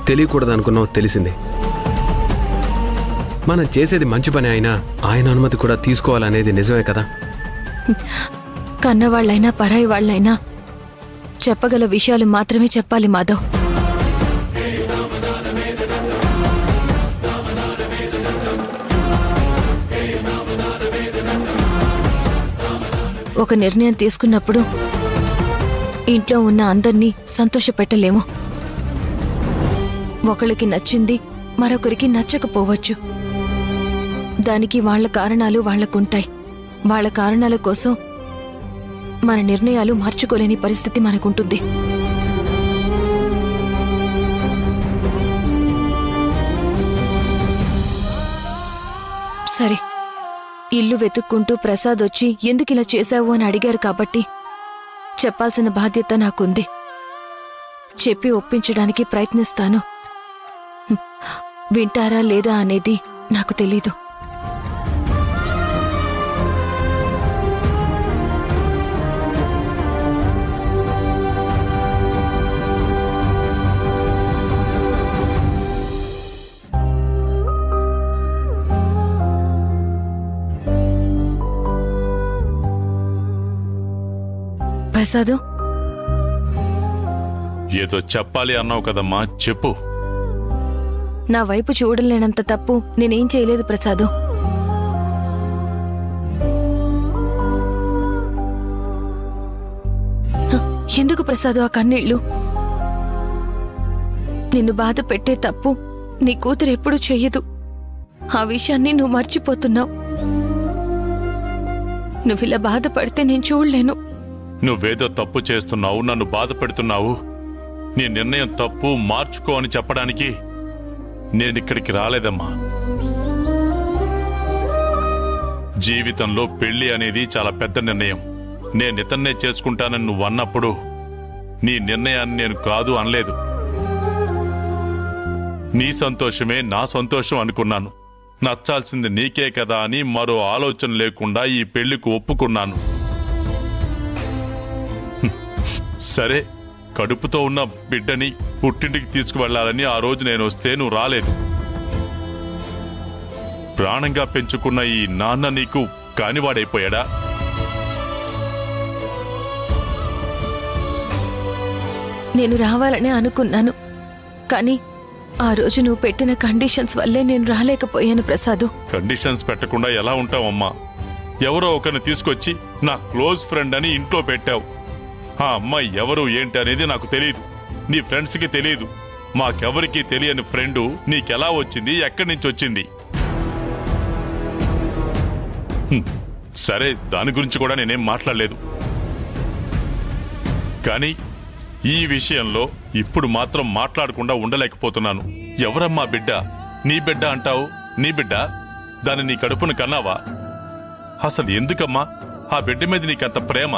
తెలియకూడదనుకున్నావు తెలిసింది. మనం చేసేది మంచి పని అయినా ఆయన అనుమతి కూడా తీసుకోవాలనేది నిజమే కదా. కన్నవాళ్లైనా పరాయి వాళ్లైనా చెప్పగల విషయాలు మాత్రమే చెప్పాలి మాధవ్. ఒక నిర్ణయం తీసుకున్నప్పుడు ఇంట్లో ఉన్న అందర్నీ సంతోషపెట్టలేము. ఒకళ్ళకి నచ్చింది మరొకరికి నచ్చకపోవచ్చు. దానికి వాళ్ల కారణాలు వాళ్లకుంటాయి. వాళ్ల కారణాల కోసం మన నిర్ణయాలు మార్చుకోలేని పరిస్థితి మనకుంటుంది. సరే, ఇల్లు వెతుక్కుంటూ ప్రసాద్ వచ్చి ఎందుకిలా చేశావు అని అడిగారు కాబట్టి చెప్పాల్సిన బాధ్యత నాకుంది. చెప్పి ఒప్పించడానికి ప్రయత్నిస్తాను. వింటారా లేదా అనేది నాకు తెలీదు. ప్రసాదు, ఏదో చెప్పాలి అన్నావు కదమ్మా, చెప్పు. నా వైపు చూడలేనంత తప్పు నేనేం చేయలేదు ప్రసాదు. ఎందుకు ప్రసాదు ఆ కన్నీళ్లు? నిన్ను బాధ పెట్టే తప్పు నీ కూతురు ఎప్పుడూ చెయ్యదు. ఆ విషయాన్ని నువ్వు మర్చిపోతున్నావు. నువ్విలా బాధపడితే నేను చూడలేను. నువ్వేదో తప్పు చేస్తున్నావు, నన్ను బాధ పెడుతున్నావు. నీ నిర్ణయం తప్పు, మార్చుకో అని చెప్పడానికి నేనిక్కడికి రాలేదమ్మా. జీవితంలో పెళ్లి అనేది చాలా పెద్ద నిర్ణయం. నేనితన్నే చేసుకుంటానని నువ్వు అన్నప్పుడు నీ నిర్ణయాన్ని నేను కాదు అనలేదు. నీ సంతోషమే నా సంతోషం అనుకున్నాను. నచ్చాల్సింది నీకే కదా అని మరో ఆలోచన లేకుండా ఈ పెళ్లికి ఒప్పుకున్నాను. సరే, కడుపుతో ఉన్న బిడ్డని పుట్టింటికి తీసుకువెళ్లాలని ఆ రోజు నేను వస్తే నువ్వు రాలేదు. ప్రాణంగా పెంచుకున్న ఈ నాన్న నీకు కానివాడైపోయాడా? నేను రావాలనే అనుకున్నాను, కానీ ఆ రోజు నువ్వు పెట్టిన కండిషన్స్ వల్లే నేను రాలేకపోయాను ప్రసాదు. కండిషన్స్ పెట్టకుండా ఎలా ఉంటావమ్మా? ఎవరో ఒకరిని తీసుకొచ్చి నా క్లోజ్ ఫ్రెండ్ అని ఇంట్లో పెట్టావు. ఆ అమ్మాయి ఎవరు ఏంటి అనేది నాకు తెలియదు, నీ ఫ్రెండ్స్కి తెలియదు. మాకెవరికీ తెలియని ఫ్రెండు నీకెలా వచ్చింది, ఎక్కడి నుంచి వచ్చింది? సరే, దాని గురించి కూడా నేనేం మాట్లాడలేదు. కానీ ఈ విషయంలో ఇప్పుడు మాత్రం మాట్లాడకుండా ఉండలేకపోతున్నాను. ఎవరమ్మా బిడ్డ? నీ బిడ్డ అంటావు. నీ బిడ్డ? దాన్ని నీ కడుపును కన్నావా? అసలు ఎందుకమ్మా ఆ బిడ్డ మీద నీకంత ప్రేమ?